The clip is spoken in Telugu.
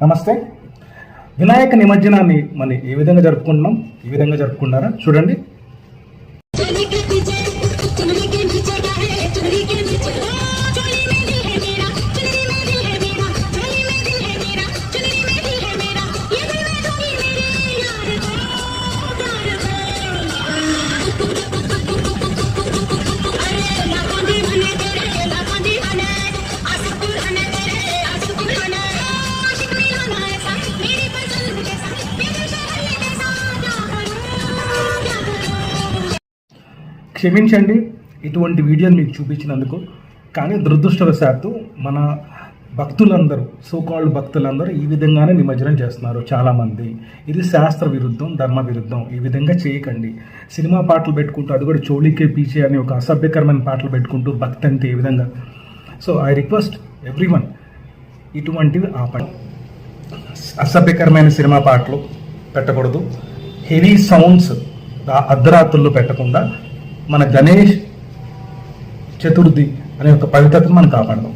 నమస్తే. వినాయక నిమజ్జనాన్ని మనం ఏ విధంగా జరుపుకుంటున్నాం, ఈ విధంగా జరుపుకుంటారా చూడండి. క్షమించండి ఇటువంటి వీడియోని మీకు చూపించినందుకు. కానీ దురదృష్టవశాత్తు మన భక్తులందరూ, సోకాల్డ్ భక్తులందరూ ఈ విధంగానే నిమజ్జనం చేస్తున్నారు చాలామంది. ఇది శాస్త్ర విరుద్ధం, ధర్మ విరుద్ధం. ఈ విధంగా చేయకండి. సినిమా పాటలు పెట్టుకుంటూ, అది కూడా చోళీకే పీచే అని ఒక అసభ్యకరమైన పాటలు పెట్టుకుంటూ భక్తి అంటే ఏ విధంగా. సో ఐ రిక్వెస్ట్ ఎవ్రీవన్, ఇటువంటివి ఆపండి. అసభ్యకరమైన సినిమా పాటలు పెట్టకూడదు. హెవీ సౌండ్స్ అర్ధరాత్రుల్లో పెట్టకుండా మన గణేష్ చతుర్థి అనే ఒక పవిత్రతను మనం కాపాడదాం.